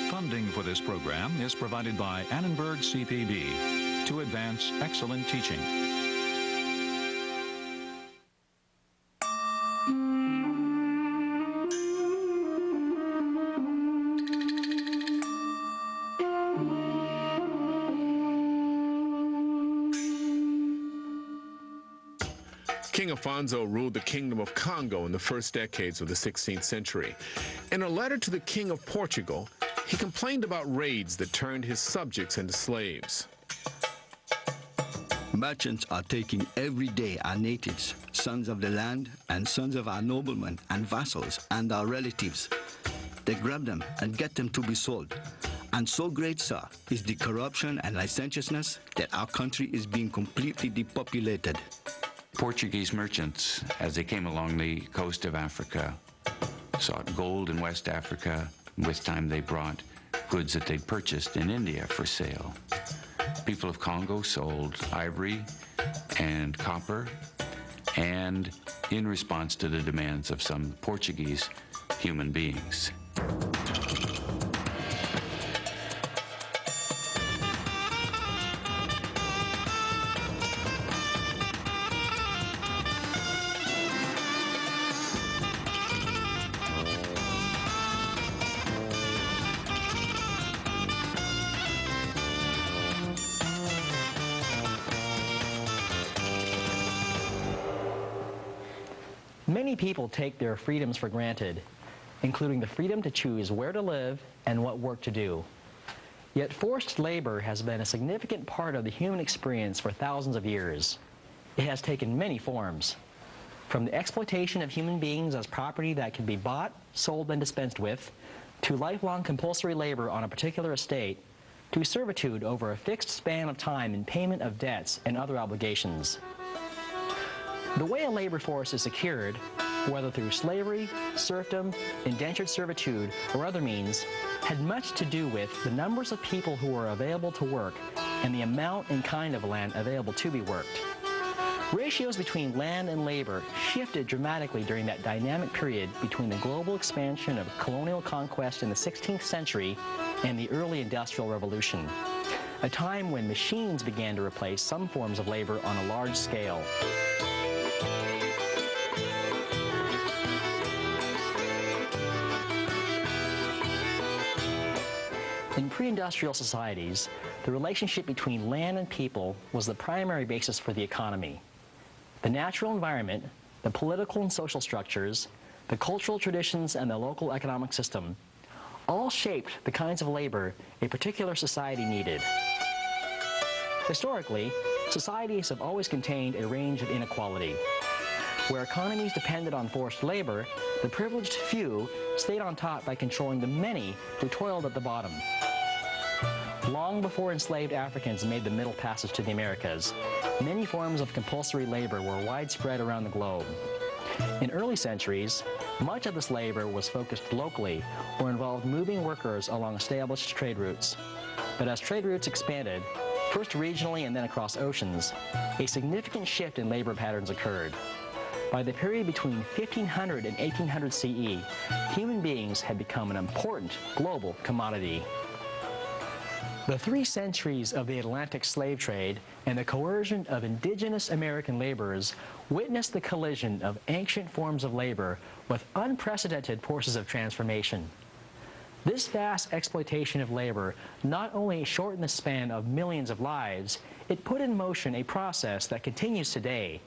Funding for this program is provided by Annenberg CPB to advance excellent teaching. King Afonso ruled the Kingdom of Congo in the first decades of the 16th century. In a letter to the King of Portugal, he complained about raids that turned his subjects into slaves. Merchants are taking every day our natives, sons of the land and sons of our noblemen and vassals and our relatives. They grab them and get them to be sold. And so great, sir, is the corruption and licentiousness that our country is being completely depopulated. Portuguese merchants, as they came along the coast of Africa, sought gold in West Africa. With time, they brought goods that they'd purchased in India for sale. People of Congo sold ivory and copper, and in response to the demands of some Portuguese human beings. Many people take their freedoms for granted, including the freedom to choose where to live and what work to do. Yet forced labor has been a significant part of the human experience for thousands of years. It has taken many forms, from the exploitation of human beings as property that can be bought, sold, and dispensed with, to lifelong compulsory labor on a particular estate, to servitude over a fixed span of time in payment of debts and other obligations. The way a labor force is secured, whether through slavery, serfdom, indentured servitude, or other means, had much to do with the numbers of people who were available to work and the amount and kind of land available to be worked. Ratios between land and labor shifted dramatically during that dynamic period between the global expansion of colonial conquest in the 16th century and the early Industrial Revolution, a time when machines began to replace some forms of labor on a large scale. In pre-industrial societies, the relationship between land and people was the primary basis for the economy. The natural environment, the political and social structures, the cultural traditions, and the local economic system all shaped the kinds of labor a particular society needed. Historically, societies have always contained a range of inequality. Where economies depended on forced labor, the privileged few stayed on top by controlling the many who toiled at the bottom. Long before enslaved Africans made the Middle Passage to the Americas, many forms of compulsory labor were widespread around the globe. In early centuries, much of this labor was focused locally or involved moving workers along established trade routes. But as trade routes expanded, first regionally and then across oceans, a significant shift in labor patterns occurred. By the period between 1500 and 1800 CE, human beings had become an important global commodity. The 3 centuries of the Atlantic slave trade and the coercion of indigenous American laborers witnessed the collision of ancient forms of labor with unprecedented forces of transformation. This vast exploitation of labor not only shortened the span of millions of lives, it put in motion a process that continues today,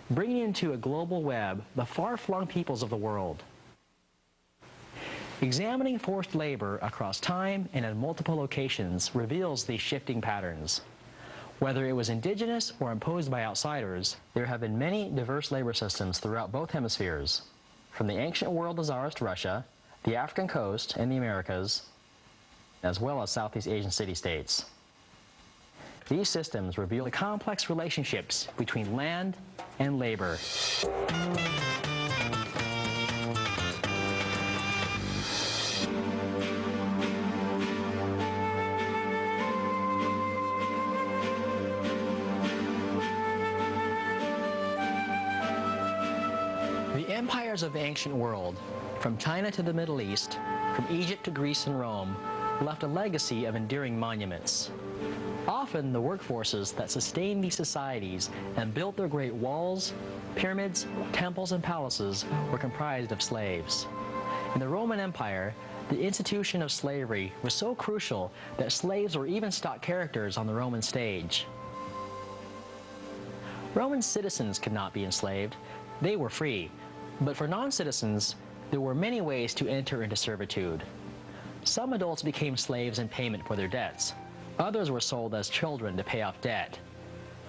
bringing into a global web the far-flung peoples of the world. Examining forced labor across time and at multiple locations reveals these shifting patterns. Whether it was indigenous or imposed by outsiders, there have been many diverse labor systems throughout both hemispheres, from the ancient world of Tsarist Russia, the African coast, and the Americas, as well as Southeast Asian city-states. These systems reveal the complex relationships between land and labor. The empires of the ancient world, from China to the Middle East, from Egypt to Greece and Rome, left a legacy of enduring monuments. Often, the workforces that sustained these societies and built their great walls, pyramids, temples, and palaces were comprised of slaves. In the Roman Empire, the institution of slavery was so crucial that slaves were even stock characters on the Roman stage. Roman citizens could not be enslaved. They were free. But for non-citizens, there were many ways to enter into servitude. Some adults became slaves in payment for their debts. Others were sold as children to pay off debt.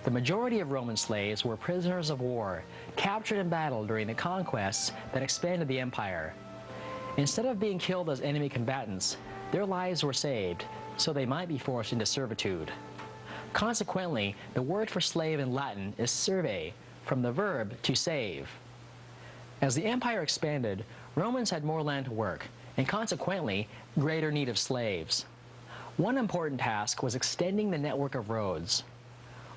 The majority of Roman slaves were prisoners of war, captured in battle during the conquests that expanded the empire. Instead of being killed as enemy combatants, their lives were saved, so they might be forced into servitude. Consequently, the word for slave in Latin is serve, from the verb to save. As the empire expanded, Romans had more land to work, and consequently, greater need of slaves. One important task was extending the network of roads.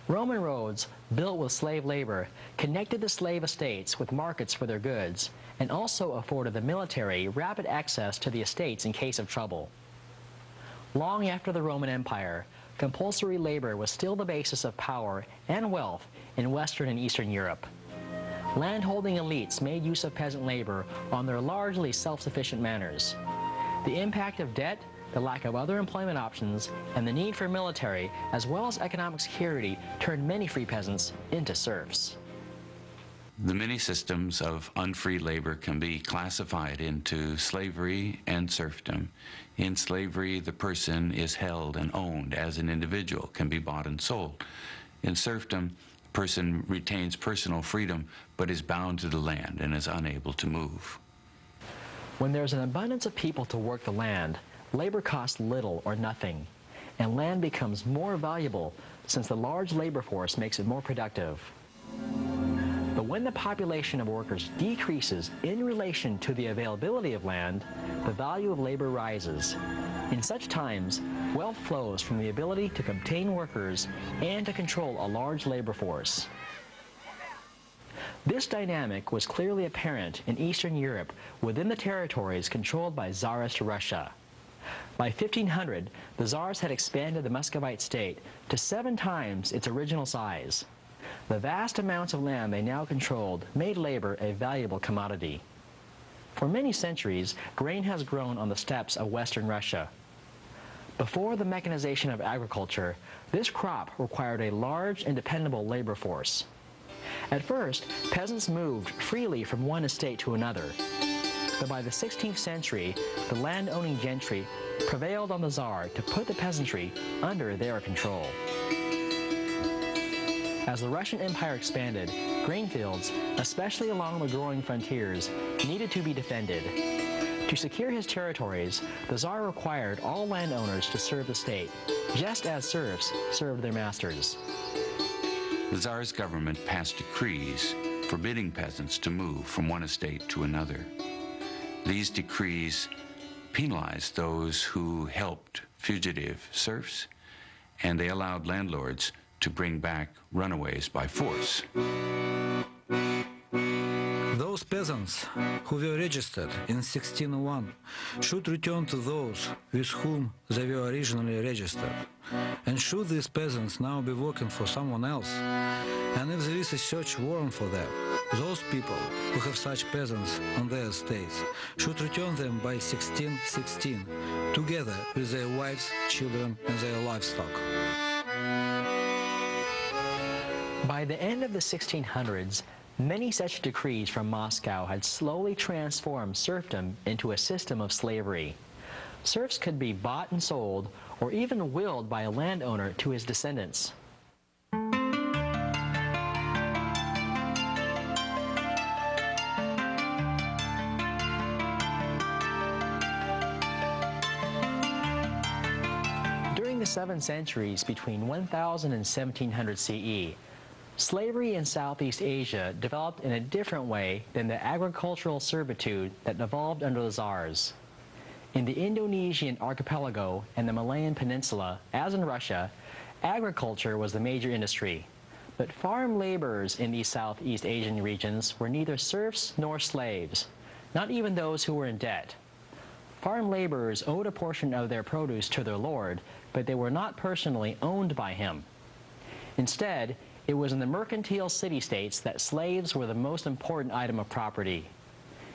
Roman roads, built with slave labor, connected the slave estates with markets for their goods, and also afforded the military rapid access to the estates in case of trouble. Long after the Roman Empire, compulsory labor was still the basis of power and wealth in Western and Eastern Europe. Landholding elites made use of peasant labor on their largely self-sufficient manners. The impact of debt, the lack of other employment options, and the need for military as well as economic security turned many free peasants into serfs. The many systems of unfree labor can be classified into slavery and serfdom. In slavery, the person is held and owned as an individual, can be bought and sold. In serfdom, the person retains personal freedom but is bound to the land and is unable to move. When there's an abundance of people to work the land, labor costs little or nothing, and land becomes more valuable since the large labor force makes it more productive. But when the population of workers decreases in relation to the availability of land, the value of labor rises. In such times, wealth flows from the ability to obtain workers and to control a large labor force. This dynamic was clearly apparent in Eastern Europe within the territories controlled by Tsarist Russia. By 1500, the Tsars had expanded the Muscovite state to 7 times its original size. The vast amounts of land they now controlled made labor a valuable commodity. For many centuries, grain has grown on the steppes of Western Russia. Before the mechanization of agriculture, this crop required a large and dependable labor force. At first, peasants moved freely from one estate to another. But by the 16th century, the land-owning gentry prevailed on the Tsar to put the peasantry under their control. As the Russian Empire expanded, grain fields, especially along the growing frontiers, needed to be defended. To secure his territories, the Tsar required all landowners to serve the state, just as serfs served their masters. The Tsar's government passed decrees forbidding peasants to move from one estate to another. These decrees penalized those who helped fugitive serfs, and they allowed landlords to bring back runaways by force. Those peasants who were registered in 1601 should return to those with whom they were originally registered. And should these peasants now be working for someone else, and if there is a search warrant for them, those people who have such peasants on their estates should return them by 1616, together with their wives, children, and their livestock. By the end of the 1600s, many such decrees from Moscow had slowly transformed serfdom into a system of slavery. Serfs could be bought and sold, or even willed by a landowner to his descendants. During the 7 centuries between 1000 and 1700 CE, slavery in Southeast Asia developed in a different way than the agricultural servitude that evolved under the Tsars. In the Indonesian archipelago and the Malayan peninsula, as in Russia, agriculture was the major industry. But farm laborers in these Southeast Asian regions were neither serfs nor slaves, not even those who were in debt. Farm laborers owed a portion of their produce to their lord, but they were not personally owned by him. Instead, it was in the mercantile city-states that slaves were the most important item of property.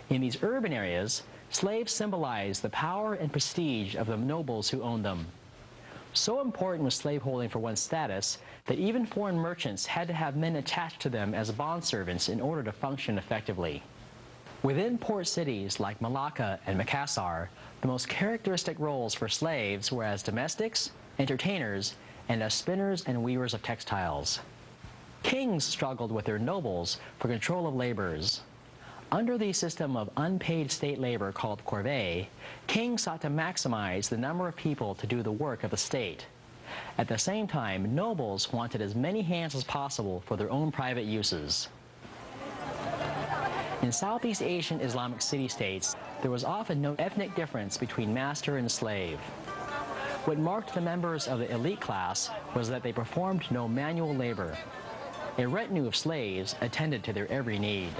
In these urban areas, slaves symbolized the power and prestige of the nobles who owned them. So important was slaveholding for one's status that even foreign merchants had to have men attached to them as bondservants in order to function effectively. Within port cities like Malacca and Makassar, the most characteristic roles for slaves were as domestics, entertainers, and as spinners and weavers of textiles. Kings struggled with their nobles for control of laborers. Under the system of unpaid state labor called corvée, kings sought to maximize the number of people to do the work of the state. At the same time, nobles wanted as many hands as possible for their own private uses. In Southeast Asian Islamic city-states, there was often no ethnic difference between master and slave. What marked the members of the elite class was that they performed no manual labor. A retinue of slaves attended to their every need.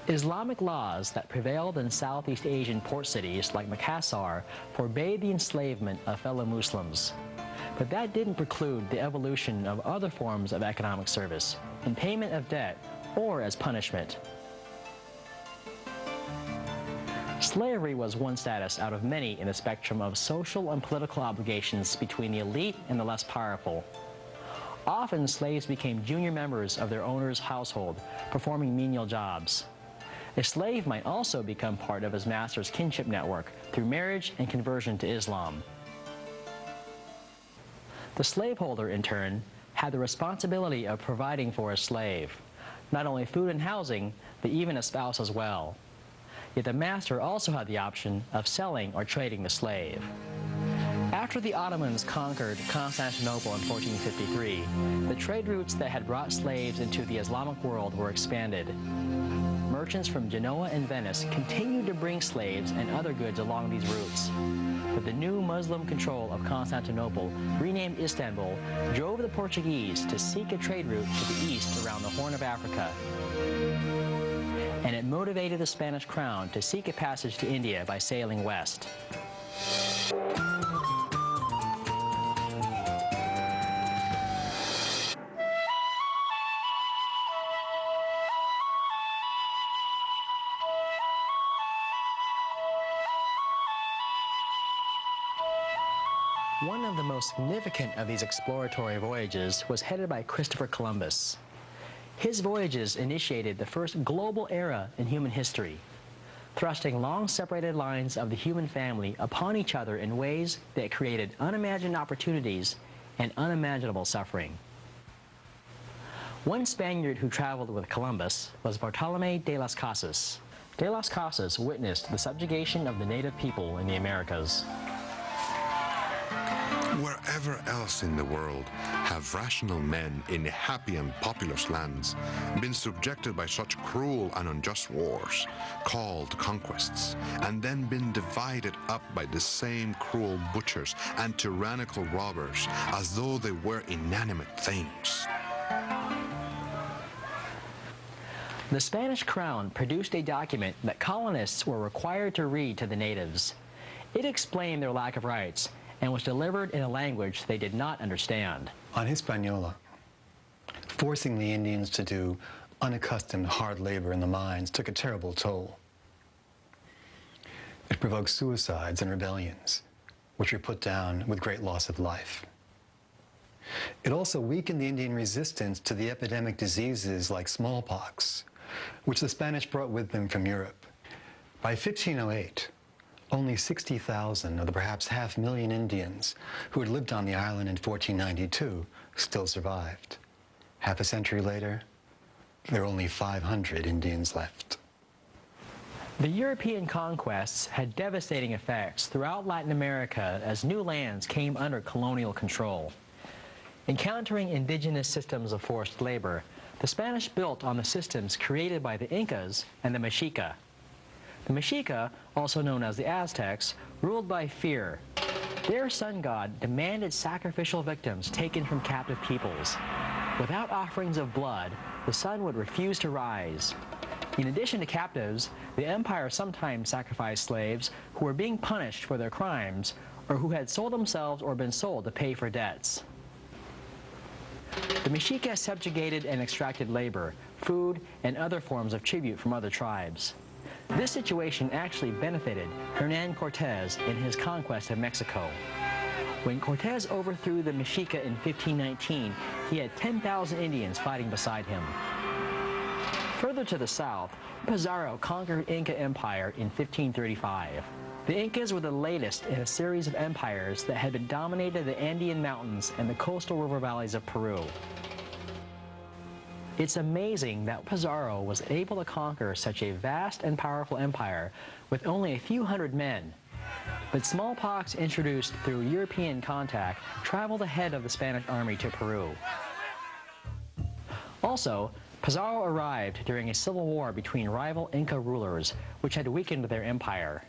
Islamic laws that prevailed in Southeast Asian port cities like Makassar forbade the enslavement of fellow Muslims. But that didn't preclude the evolution of other forms of economic service, in payment of debt or as punishment. Slavery was one status out of many in the spectrum of social and political obligations between the elite and the less powerful. Often, slaves became junior members of their owner's household, performing menial jobs. A slave might also become part of his master's kinship network through marriage and conversion to Islam. The slaveholder, in turn, had the responsibility of providing for his slave, not only food and housing, but even a spouse as well. Yet the master also had the option of selling or trading the slave. After the Ottomans conquered Constantinople in 1453, the trade routes that had brought slaves into the Islamic world were expanded. Merchants from Genoa and Venice continued to bring slaves and other goods along these routes. But the new Muslim control of Constantinople, renamed Istanbul, drove the Portuguese to seek a trade route to the east around the Horn of Africa. And it motivated the Spanish crown to seek a passage to India by sailing west. One of the most significant of these exploratory voyages was headed by Christopher Columbus. His voyages initiated the first global era in human history, thrusting long separated lines of the human family upon each other in ways that created unimagined opportunities and unimaginable suffering. One Spaniard who traveled with Columbus was Bartolomé de las Casas. De las Casas witnessed the subjugation of the native people in the Americas. Wherever else in the world have rational men in happy and populous lands been subjected by such cruel and unjust wars, called conquests, and then been divided up by the same cruel butchers and tyrannical robbers as though they were inanimate things? The Spanish crown produced a document that colonists were required to read to the natives. It explained their lack of rights and was delivered in a language they did not understand. On Hispaniola, forcing the Indians to do unaccustomed hard labor in the mines took a terrible toll. It provoked suicides and rebellions, which were put down with great loss of life. It also weakened the Indian resistance to the epidemic diseases like smallpox, which the Spanish brought with them from Europe. By 1508, only 60,000 of the perhaps 500,000 Indians who had lived on the island in 1492 still survived. Half a century later, there are only 500 Indians left. The European conquests had devastating effects throughout Latin America as new lands came under colonial control. Encountering indigenous systems of forced labor, the Spanish built on the systems created by the Incas and the Mexica. The Mexica, also known as the Aztecs, ruled by fear. Their sun god demanded sacrificial victims taken from captive peoples. Without offerings of blood, the sun would refuse to rise. In addition to captives, the empire sometimes sacrificed slaves who were being punished for their crimes or who had sold themselves or been sold to pay for debts. The Mexica subjugated and extracted labor, food, and other forms of tribute from other tribes. This situation actually benefited Hernan Cortez in his conquest of Mexico. When Cortez overthrew the Mexica in 1519, he had 10,000 Indians fighting beside him. Further to the south, Pizarro conquered Inca Empire in 1535. The Incas were the latest in a series of empires that had dominated the Andean mountains and the coastal river valleys of Peru. It's amazing that Pizarro was able to conquer such a vast and powerful empire with only a few hundred men. But smallpox introduced through European contact traveled ahead of the Spanish army to Peru. Also, Pizarro arrived during a civil war between rival Inca rulers, which had weakened their empire.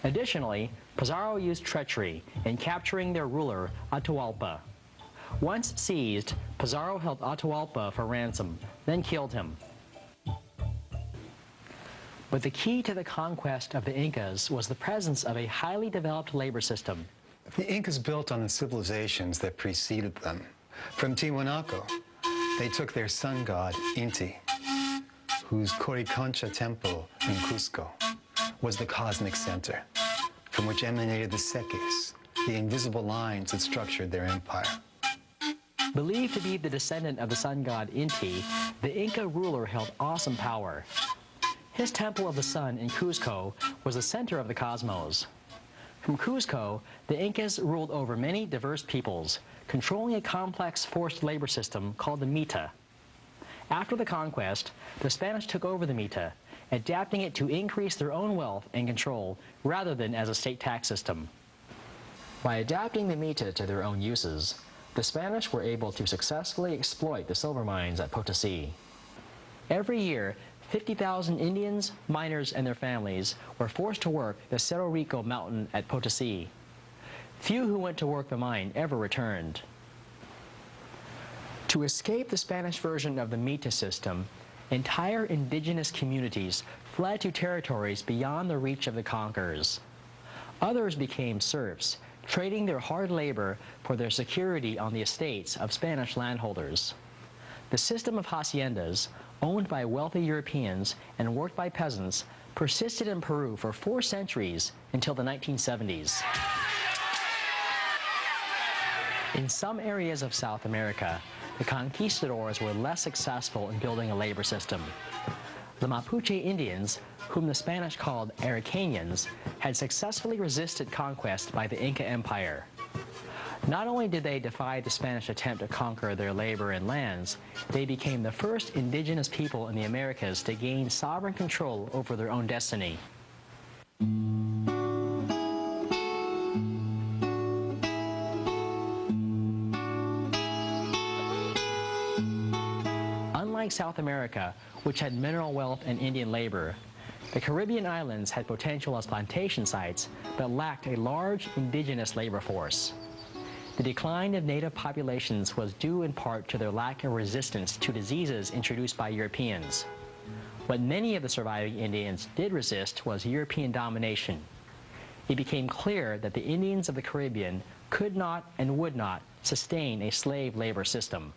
Additionally, Pizarro used treachery in capturing their ruler, Atahualpa. Once seized, Pizarro held Atahualpa for ransom, then killed him. But the key to the conquest of the Incas was the presence of a highly developed labor system. The Incas built on the civilizations that preceded them. From Tiwanaku, they took their sun god, Inti, whose Coricancha temple in Cusco was the cosmic center, from which emanated the Seques, the invisible lines that structured their empire. Believed to be the descendant of the sun god Inti, the Inca ruler held awesome power. His Temple of the Sun in Cuzco was the center of the cosmos. From Cuzco, the Incas ruled over many diverse peoples, controlling a complex forced labor system called the Mita. After the conquest, the Spanish took over the Mita, adapting it to increase their own wealth and control rather than as a state tax system. By adapting the Mita to their own uses, the Spanish were able to successfully exploit the silver mines at Potosí. Every year, 50,000 Indians, miners, and their families were forced to work the Cerro Rico mountain at Potosí. Few who went to work the mine ever returned. To escape the Spanish version of the Mita system, entire indigenous communities fled to territories beyond the reach of the conquerors. Others became serfs, trading their hard labor for their security on the estates of Spanish landholders. The system of haciendas, owned by wealthy Europeans and worked by peasants, persisted in Peru for 4 centuries until the 1970s. In some areas of South America, the conquistadors were less successful in building a labor system. The Mapuche Indians, whom the Spanish called Araucanians, had successfully resisted conquest by the Inca Empire. Not only did they defy the Spanish attempt to conquer their labor and lands, they became the first indigenous people in the Americas to gain sovereign control over their own destiny. Unlike South America, which had mineral wealth and Indian labor, the Caribbean islands had potential as plantation sites, but lacked a large indigenous labor force. The decline of native populations was due in part to their lack of resistance to diseases introduced by Europeans. What many of the surviving Indians did resist was European domination. It became clear that the Indians of the Caribbean could not and would not sustain a slave labor system.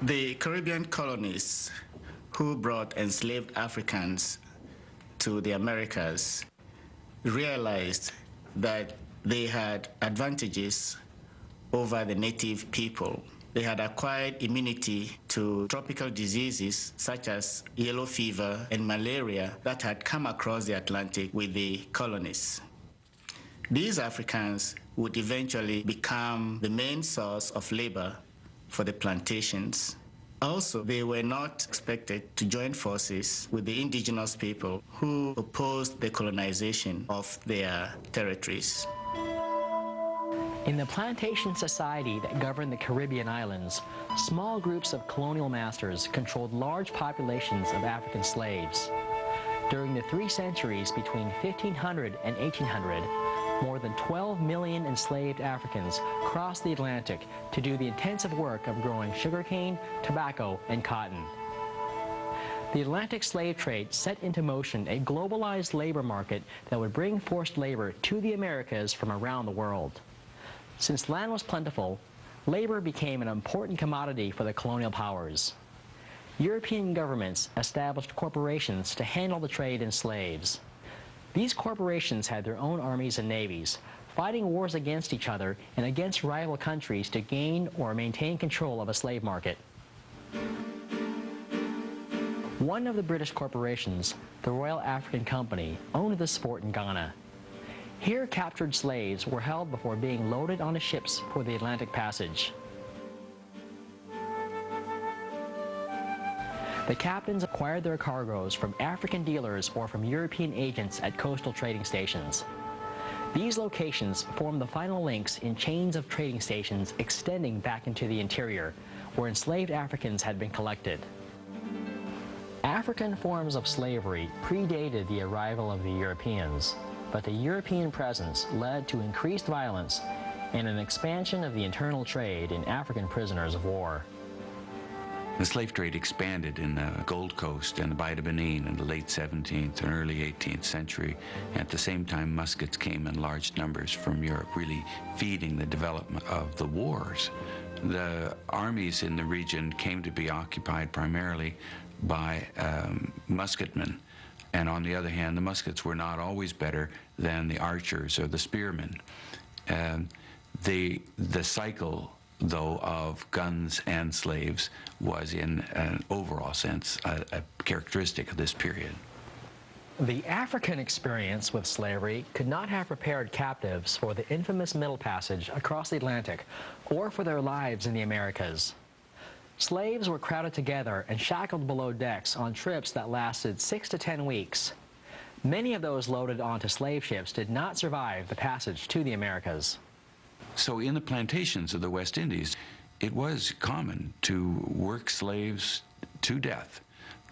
The Caribbean colonists who brought enslaved Africans to the Americas realized that they had advantages over the native people. They had acquired immunity to tropical diseases such as yellow fever and malaria that had come across the Atlantic with the colonists. These Africans would eventually become the main source of labor for the plantations. Also, they were not expected to join forces with the indigenous people who opposed the colonization of their territories. In the plantation society that governed the Caribbean islands, small groups of colonial masters controlled large populations of African slaves. During the 3 centuries between 1500 and 1800, more than 12 million enslaved Africans crossed the Atlantic to do the intensive work of growing sugarcane, tobacco, and cotton. The Atlantic slave trade set into motion a globalized labor market that would bring forced labor to the Americas from around the world. Since land was plentiful, labor became an important commodity for the colonial powers. European governments established corporations to handle the trade in slaves. These corporations had their own armies and navies, fighting wars against each other and against rival countries to gain or maintain control of a slave market. One of the British corporations, the Royal African Company, owned this fort in Ghana. Here, captured slaves were held before being loaded onto ships for the Atlantic Passage. The captains acquired their cargoes from African dealers or from European agents at coastal trading stations. These locations formed the final links in chains of trading stations extending back into the interior, where enslaved Africans had been collected. African forms of slavery predated the arrival of the Europeans, but the European presence led to increased violence and an expansion of the internal trade in African prisoners of war. The slave trade expanded in the Gold Coast and the Bight of Benin in the late 17th and early 18th century. At the same time, muskets came in large numbers from Europe, really feeding the development of the wars. The armies in the region came to be occupied primarily by musketmen. And on the other hand, the muskets were not always better than the archers or the spearmen. The cycle, though, of guns and slaves was, in an overall sense, a characteristic of this period. The African experience with slavery could not have prepared captives for the infamous Middle Passage across the Atlantic or for their lives in the Americas. Slaves were crowded together and shackled below decks on trips that lasted 6 to 10 weeks. Many of those loaded onto slave ships did not survive the passage to the Americas. So in the plantations of the West Indies, it was common to work slaves to death.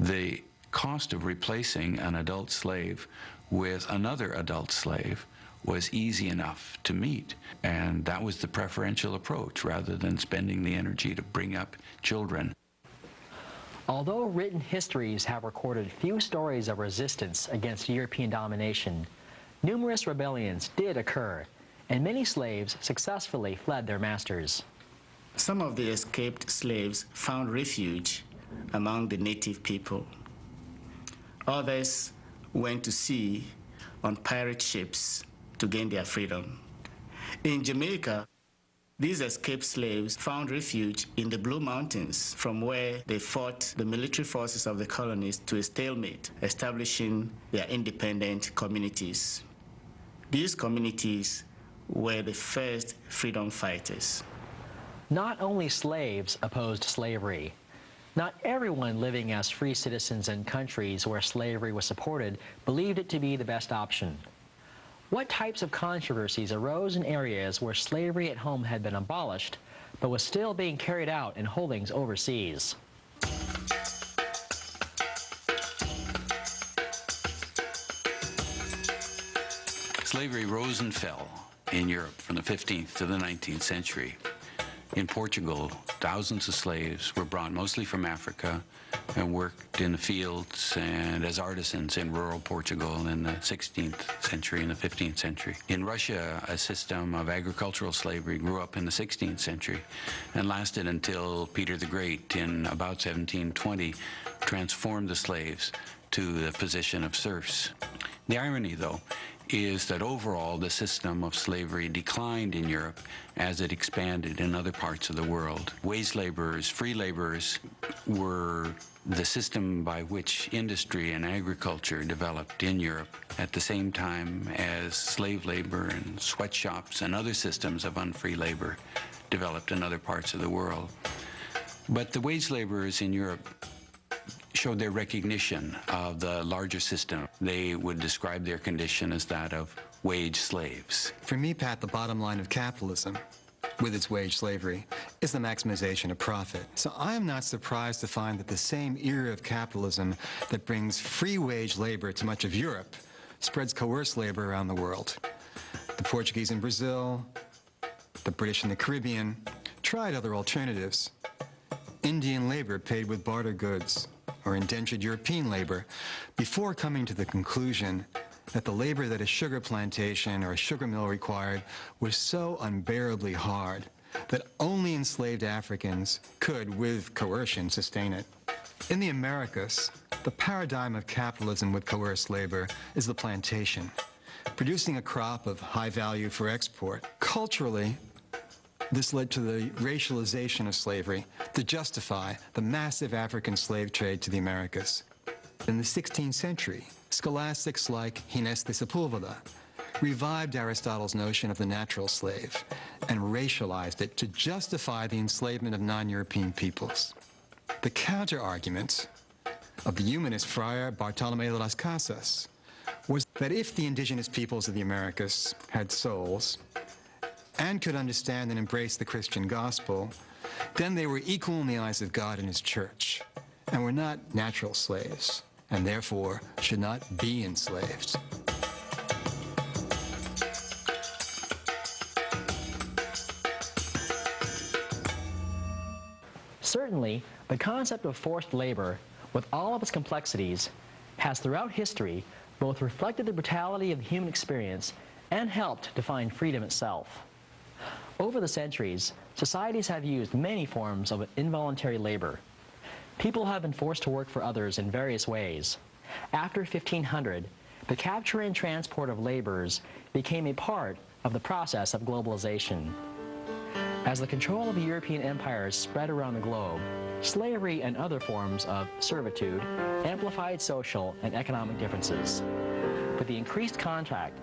The cost of replacing an adult slave with another adult slave was easy enough to meet, and that was the preferential approach rather than spending the energy to bring up children. Although written histories have recorded few stories of resistance against European domination, numerous rebellions did occur, and many slaves successfully fled their masters. Some of the escaped slaves found refuge among the native people. Others went to sea on pirate ships to gain their freedom. In Jamaica, these escaped slaves found refuge in the Blue Mountains, from where they fought the military forces of the colonies to a stalemate, establishing their independent communities. These communities were the first freedom fighters. Not only slaves opposed slavery. Not everyone living as free citizens in countries where slavery was supported believed it to be the best option. What types of controversies arose in areas where slavery at home had been abolished, but was still being carried out in holdings overseas? Slavery rose and fell in Europe from the 15th to the 19th century. In Portugal, thousands of slaves were brought mostly from Africa and worked in the fields and as artisans in rural Portugal in the 16th century and the 15th century. In Russia, a system of agricultural slavery grew up in the 16th century and lasted until Peter the Great in about 1720 transformed the slaves to the position of serfs. The irony, though, is that overall the system of slavery declined in Europe as it expanded in other parts of the world. Wage laborers, free laborers, were the system by which industry and agriculture developed in Europe at the same time as slave labor and sweatshops and other systems of unfree labor developed in other parts of the world. But the wage laborers in Europe showed their recognition of the larger system. They would describe their condition as that of wage slaves. For me, Pat, the bottom line of capitalism, with its wage slavery, is the maximization of profit. So I am not surprised to find that the same era of capitalism that brings free wage labor to much of Europe spreads coerced labor around the world. The Portuguese in Brazil, the British in the Caribbean, tried other alternatives. Indian labor paid with barter goods, or indentured European labor, before coming to the conclusion that the labor that a sugar plantation or a sugar mill required was so unbearably hard that only enslaved Africans could, with coercion, sustain it. In the Americas, the paradigm of capitalism with coerced labor is the plantation, producing a crop of high value for export. Culturally, this led to the racialization of slavery to justify the massive African slave trade to the Americas. In the 16th century, scholastics like Gines de Sepúlveda revived Aristotle's notion of the natural slave and racialized it to justify the enslavement of non-European peoples. The counter-argument of the humanist Friar Bartolomé de las Casas was that if the indigenous peoples of the Americas had souls and could understand and embrace the Christian gospel, then they were equal in the eyes of God and His church, and were not natural slaves, and therefore should not be enslaved. Certainly, the concept of forced labor, with all of its complexities, has throughout history both reflected the brutality of the human experience and helped define freedom itself. Over the centuries, societies have used many forms of involuntary labor. People have been forced to work for others in various ways. After 1500, the capture and transport of laborers became a part of the process of globalization. As the control of the European empires spread around the globe, slavery and other forms of servitude amplified social and economic differences. But the increased contact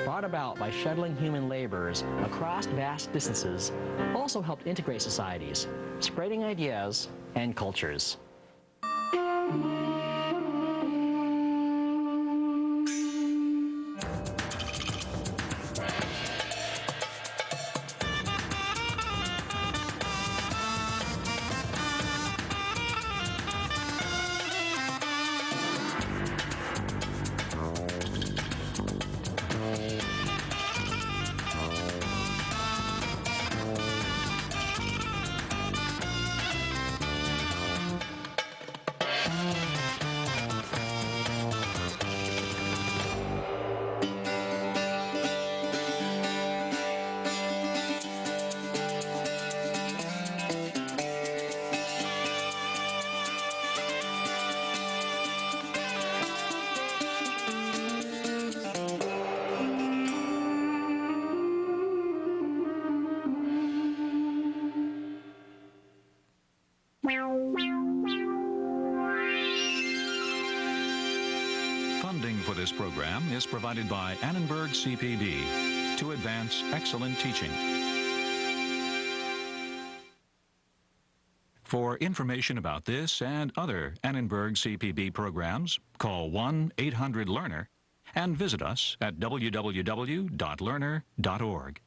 brought about by shuttling human laborers across vast distances also helped integrate societies, spreading ideas and cultures. Funding for this program is provided by Annenberg CPB to advance excellent teaching. For information about this and other Annenberg CPB programs, call 1-800-LEARNER and visit us at www.learner.org.